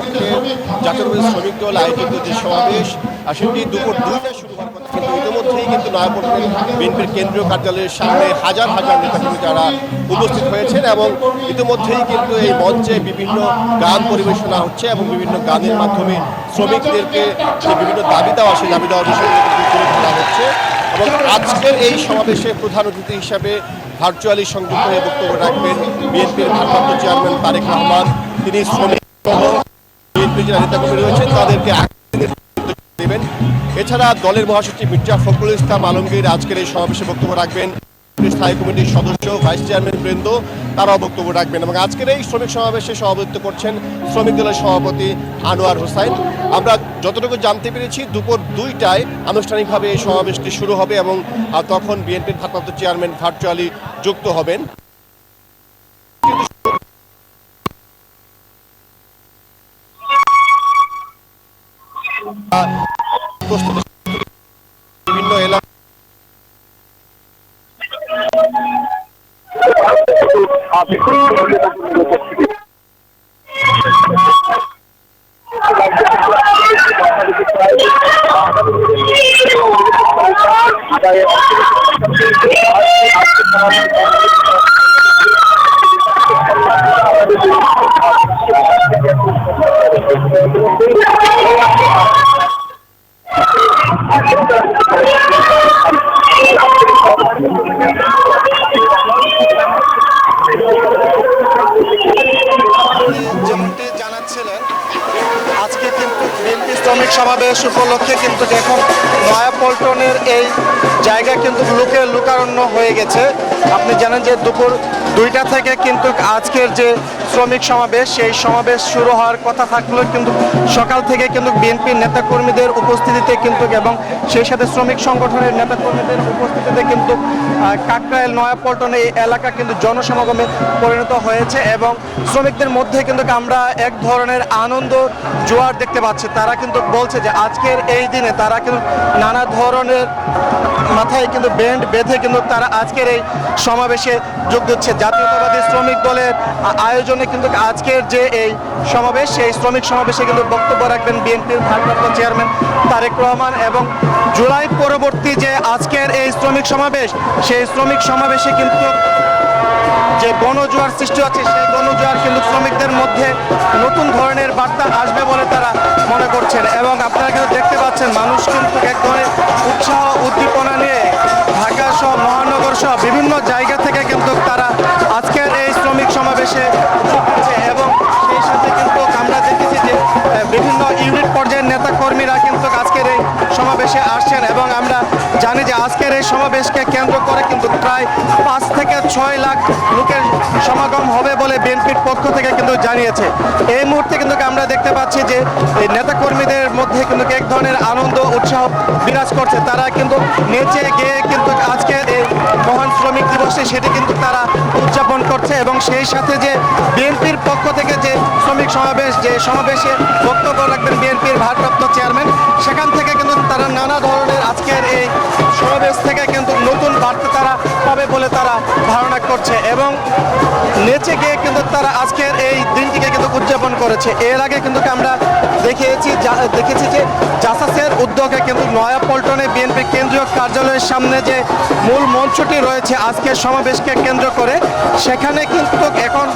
উপলক্ষে জাতীয়তাবাদী শ্রমিক দল আয়োজিত যে সমাবেশ সেটি দুপুর 2টায় শুরু হওয়ার কথা, কিন্তু ইতিমধ্যেই কিন্তু নয়াপল্টনের বিএনপির কেন্দ্রীয় কার্যালয়ের সামনে হাজার হাজার নেতাকর্মী যারা উপস্থিত হয়েছেন এবং ইতিমধ্যেই কিন্তু এই মঞ্চে বিভিন্ন গান পরিবেশনা হচ্ছে এবং বিভিন্ন গানের মাধ্যমে শ্রমিকদেরকে যে বিভিন্ন দাবি দেওয়া সেই দাবি দেওয়ার বিষয়গুলো তুলে ধরা হচ্ছে। এবং আজকের এই সমাবেশে প্রধান অতিথি হিসাবে ভার্চুয়ালি সংযুক্ত হয়ে বক্তব্য রাখবেন বিএনপির ভারপ্রাপ্ত চেয়ারম্যান তারেক রহমান। তিনি শ্রমিক সহ বিএনপির যারা নেতাকর্মী রয়েছেন তাদেরকে দেবেন। এছাড়া দলের মহাসচিব মির্জা ফখরুল ইসলাম আলমগীর আজকের এই সমাবেশে বক্তব্য রাখবেন। স্থায়ী কমিটির সদস্য ভাইস চেয়ারম্যান বৃন্দ তারাও বক্তব্য রাখবেন এবং আজকের এই শ্রমিক সমাবেশে সভাপতিত্ব করছেন শ্রমিক দলের সভাপতি আনোয়ার হোসাইন। আমরা যতটুকু জানতে পেরেছি দুপুর 2টায় আনুষ্ঠানিকভাবে এই সমাবেশটি শুরু হবে এবং তখন বিএনপির ভারপ্রাপ্ত চেয়ারম্যান ভার্চুয়ালি যুক্ত হবেন। বিভিন্ন এলাকা যেমনটি জানাচ্ছিলেন আজকে কিন্তু বিএনপি শ্রমিক সমাবেশ উপলক্ষে কিন্তু এখন নয়াপল্টনের এই জায়গা কিন্তু লুকারণ্য হয়ে গেছে। আপনি জানেন যে দুপুর 2টা থেকে কিন্তু আজকের যে শ্রমিক সমাবেশ সেই সমাবেশ শুরু হওয়ার কথা থাকলেও কিন্তু সকাল থেকে কিন্তু বিএনপির নেতাকর্মীদের উপস্থিতিতে কিন্তু এবং সেই সাথে শ্রমিক সংগঠনের নেতাকর্মীদের উপস্থিতিতে কিন্তু কাকরাইল নয়াপল্টন এই এলাকা কিন্তু জনসমাগমে পরিণত হয়েছে এবং শ্রমিকদের মধ্যে কিন্তু আমরা এক ধরনের আনন্দ জোয়ার দেখতে পাচ্ছি। তারা কিন্তু বলছে যে আজকের এই দিনে তারা কিন্তু নানা ধরনের মাথায় কিন্তু ব্যান্ড বেঁধে কিন্তু তারা আজকের এই সমাবেশে যোগ দিচ্ছে। জাতীয়তাবাদী শ্রমিক দলের আয়োজনে কিন্তু আজকের যে এই সমাবেশ সেই শ্রমিক সমাবেশে কিন্তু বক্তব্য রাখবেন বিএনপির ভারপ্রাপ্ত চেয়ারম্যান তারেক রহমান এবং জুলাই পরবর্তী যে আজকের এই শ্রমিক সমাবেশ সেই শ্রমিক সমাবেশে কিন্তু যে গণজোয়ার সৃষ্টি হচ্ছে সেই গণজোয়ার কিন্তু শ্রমিকদের মধ্যে নতুন ধরনের বার্তা আসবে বলে তারা মনে করছেন এবং আপনারা কিন্তু দেখতে পাচ্ছেন মানুষ কিন্তু এক ধরনের উৎসাহ উদ্দীপনা নিয়ে ঢাকা সহ মহানগর সহ বিভিন্ন জায়গা থেকে কিন্তু তারা আজকের এই শ্রমিক সমাবেশে যোগ দিচ্ছে এবং সেই সাথে কিন্তু আমরা দেখেছি যে বিভিন্ন ইউনিট পর্যায়ের নেতাকর্মীরা কিন্তু আজকের এই সমাবেশে আসছেন এবং আমরা জানি যে আজকের এই সমাবেশকে কেন্দ্র করে কিন্তু প্রায় 5 থেকে 6 লাখ লোকের সমাগম হবে বলে বিএনপির পক্ষ থেকে কিন্তু জানিয়েছে। এই মুহূর্তে কিন্তু আমরা দেখতে পাচ্ছি যে এই নেতাকর্মীদের মধ্যে কিন্তু এক ধরনের আনন্দ উৎসাহ বিরাজ করছে। তারা কিন্তু নেচে গিয়ে কিন্তু আজকের এই মহান শ্রমিক দিবসে সেটি কিন্তু তারা উদযাপন করছে এবং সেই সাথে যে বিএনপির পক্ষ থেকে যে শ্রমিক সমাবেশ যে সমাবেশে বক্তব্য রাখবেন বিএনপির ভারপ্রাপ্ত চেয়ারম্যান সেখান থেকে কিন্তু তারা নানা ধরনের আজকের এই সমাবেশ থেকে কিন্তু নতুন বার্তা তারা পাবে বলে তারা ধারণা করছে এবং নেচে গিয়ে কিন্তু তারা আজকের এই দিনটিকে কিন্তু উদযাপন করেছে। এর আগে কিন্তু আমরা দেখেছি যে জাসাসের উদ্যোগে কিন্তু নয়াপল্টনে বিএনপির কেন্দ্রীয় কার্যালয়ের সামনে যে মূল মঞ্চটি রয়েছে আজকের সমাবেশকে কেন্দ্র করে সেখানে কিন্তু এখন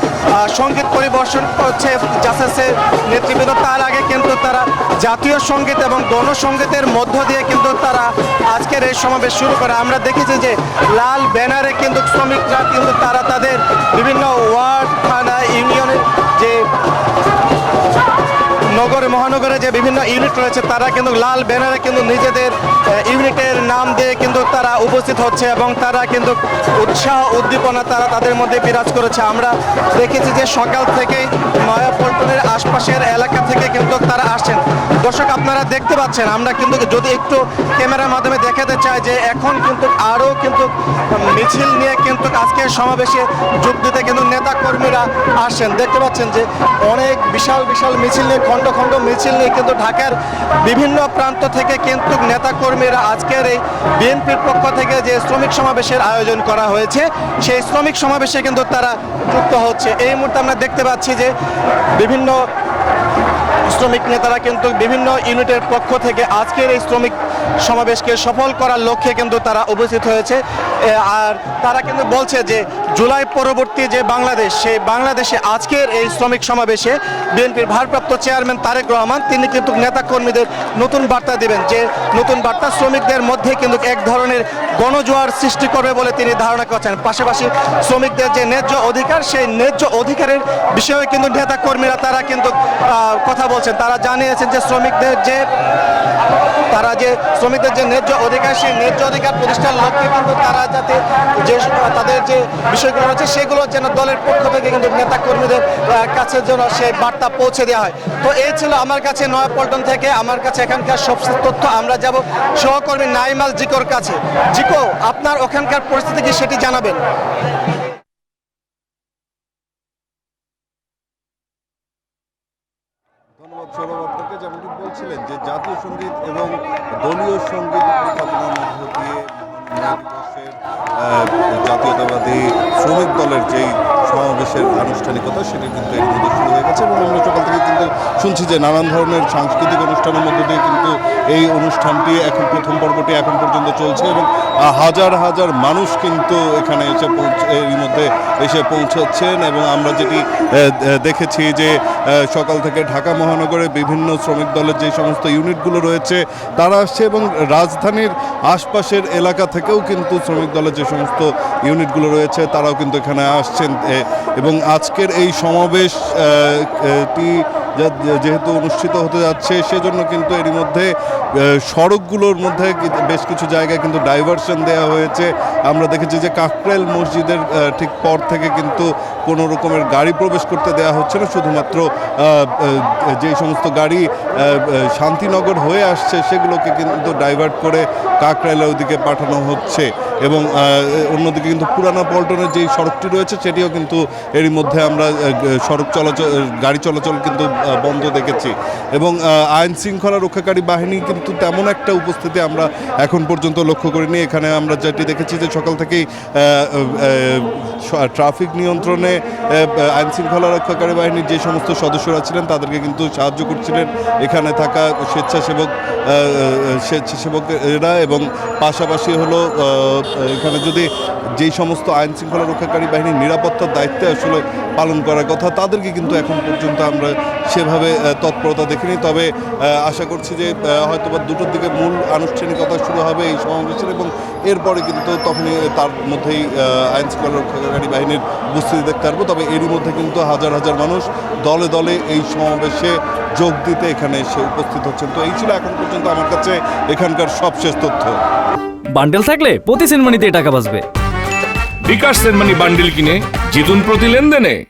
সঙ্গীত পরিবেশন করছে জাসাসের নেতৃবৃন্দ। তার আগে কিন্তু তারা জাতীয় সঙ্গীত এবং গণসঙ্গীতের মধ্য দিয়ে কিন্তু তারা আজকের এই সমাবেশ শুরু করে। আমরা দেখেছি যে লাল ব্যানারে কিন্তু শ্রমিকরা কিন্তু তারা তাদের বিভিন্ন ওয়ার্ড থানা ইউনিয়নের যে নগরে মহানগরে যে বিভিন্ন ইউনিট রয়েছে তারা কিন্তু লাল ব্যানারে কিন্তু নিজেদের ইউনিটের নাম দিয়ে কিন্তু তারা উপস্থিত হচ্ছে এবং তারা কিন্তু উৎসাহ উদ্দীপনা তারা তাদের মধ্যে বিরাজ করেছে। আমরা দেখেছি যে সকাল থেকেই নয়াপল্টনের আশপাশের এলাকা থেকে কিন্তু তারা আসছেন। দর্শক আপনারা দেখতে পাচ্ছেন আমরা কিন্তু যদি একটু ক্যামেরার মাধ্যমে দেখাতে চাই যে এখন কিন্তু আরও কিন্তু মিছিল নিয়ে কিন্তু আজকের সমাবেশে যোগ দিতে কিন্তু নেতা কর্মীরা আসছেন। দেখতে পাচ্ছেন যে অনেক বিশাল বিশাল মিছিল নিয়ে খণ্ড খণ্ড মিছিল নিয়ে কিন্তু ঢাকার বিভিন্ন প্রান্ত থেকে কিন্তু নেতাকর্মীরা আজকের এই বিএনপির পক্ষ থেকে যে শ্রমিক সমাবেশের আয়োজন করা হয়েছে সেই শ্রমিক সমাবেশে কিন্তু তারা যুক্ত হচ্ছে। এই মুহূর্তে আমরা দেখতে পাচ্ছি যে বিভিন্ন শ্রমিক নেতারা কিন্তু বিভিন্ন ইউনিটের পক্ষ থেকে আজকের এই শ্রমিক সমাবেশকে সফল করার লক্ষ্যে কিন্তু তারা উপস্থিত হয়েছে। আর তারা কিন্তু বলছে যে জুলাই পরবর্তী যে বাংলাদেশ, সেই বাংলাদেশে আজকের এই শ্রমিক সমাবেশে বিএনপির ভারপ্রাপ্ত চেয়ারম্যান তারেক রহমান তিনি কিন্তু নেতা কর্মীদের নতুন বার্তা দিবেন, যে নতুন বার্তা শ্রমিকদের মধ্যে কিন্তু এক ধরনের গণজোয়ার সৃষ্টি করবে বলে তিনি ধারণা করছেন। পাশাপাশি শ্রমিকদের যে ন্যায্য অধিকার, সেই ন্যায্য অধিকারের বিষয়ে কিন্তু নেতা কর্মীরা তারা কিন্তু কথা বলছেন। তারা জানিয়েছেন যে শ্রমিকদের যে ন্যায্য অধিকার, সেই ন্যায্য অধিকার প্রতিষ্ঠার লক্ষ্যে কিন্তু তারা যাতে যে তাদের যে বিষয়গুলো রয়েছে সেগুলো যেন দলের পক্ষ থেকে কিন্তু নেতা কর্মীদের কাছে যেন সেই বার্তা পৌঁছে দেওয়া হয়। তো এই ছিল আমার কাছে নয়াপল্টন থেকে আমার কাছে এখানকার সবচেয়ে তথ্য। আমরা যাব সহকর্মী নাইমাল জিকোর কাছে। জিকো, আপনার ওখানকার পরিস্থিতি কি সেটি জানাবেন। ধন্যবাদ সৌরভ আপনাকে। যেমনটি বলছিলেন যে জাতীয় সঙ্গীত এবং দলীয় সঙ্গীত উপস্থাপনার মধ্য দিয়ে মহান দিবসের জাতীয়তাবাদী শ্রমিক দলের যেই সমাবেশের আনুষ্ঠানিকতা সেটি কিন্তু এর মধ্যে শুরু হয়ে গেছে এবং আমরা সকাল থেকে কিন্তু শুনছি যে নানান ধরনের সাংস্কৃতিক অনুষ্ঠানের মধ্য দিয়ে কিন্তু এই অনুষ্ঠানটি এখন প্রথম পর্বটি এখন পর্যন্ত চলছে এবং হাজার হাজার মানুষ কিন্তু এখানে এর মধ্যে এসে পৌঁছাচ্ছেন। এবং আমরা যেটি দেখেছি যে সকাল থেকে ঢাকা মহানগরে বিভিন্ন শ্রমিক দলের যে সমস্ত ইউনিটগুলো রয়েছে তারা আসছে এবং রাজধানীর আশপাশের এলাকা থেকেও কিন্তু শ্রমিক দলের যে সমস্ত ইউনিটগুলো রয়েছে তারাও কিন্তু এখানে আসছেন। এবং আজকের এই সমাবেশটি যেহেতু অনুষ্ঠিত হতে যাচ্ছে সেজন্য কিন্তু এরই মধ্যে সড়কগুলোর মধ্যে বেশ কিছু জায়গায় কিন্তু ডাইভারশন দেওয়া হয়েছে। আমরা দেখেছি যে কাকরাইল মসজিদের ঠিক পর থেকে কিন্তু কোনো রকমের গাড়ি প্রবেশ করতে দেওয়া হচ্ছে না, শুধুমাত্র যেই সমস্ত গাড়ি শান্তিনগর হয়ে আসছে সেগুলোকে কিন্তু ডাইভার্ট করে কাকরাইলের ওদিকে পাঠানো হচ্ছে। এবং অন্যদিকে কিন্তু পুরানা পল্টনের যেই সড়কটি রয়েছে সেটিও কিন্তু এরই মধ্যে আমরা গাড়ি চলাচল কিন্তু বন্ধ দেখেছি। এবং আইন শৃঙ্খলা রক্ষাকারী বাহিনী কিন্তু তেমন একটা উপস্থিতি আমরা এখন পর্যন্ত লক্ষ্য করিনি। এখানে আমরা যেটি দেখেছি যে সকাল থেকেই ট্রাফিক নিয়ন্ত্রণে আইন শৃঙ্খলা রক্ষাকারী বাহিনীর যে সমস্ত সদস্যরা ছিলেন তাদেরকে কিন্তু সাহায্য করছিলেন এখানে থাকা স্বেচ্ছাসেবকেরা। এবং পাশাপাশি হলো এখানে যদি যেই সমস্ত আইন শৃঙ্খলা রক্ষাকারী বাহিনীর নিরাপত্তার দায়িত্বে আসলে পালন করার কথা তাদেরকে কিন্তু এখন পর্যন্ত আমরা সেভাবে তৎপরতা দেখিনি। তবে আশা করছি যে হয়তোবা 2টোর দিকে মূল আনুষ্ঠানিকতা শুরু হবে এই সমাবেশের এবং এরপরে কিন্তু তখনই তার মধ্যেই আইন শৃঙ্খলা রক্ষাকারী বাহিনীর উপস্থিতি দেখতে পারবো। তবে এরই মধ্যে কিন্তু হাজার হাজার মানুষ দলে দলে এই সমাবেশে যোগ দিতে এখানে এসে উপস্থিত হচ্ছেন। তো এই ছিল এখন পর্যন্ত আমার কাছে এখানকার সবশেষ তথ্য। বান্ডেল থাকলে প্রতি সেনমানিতে টাকা বাঁচবে। বিকাশ সেনমানি বান্ডেল কিনে জিতুন প্রতি লেনদেনে।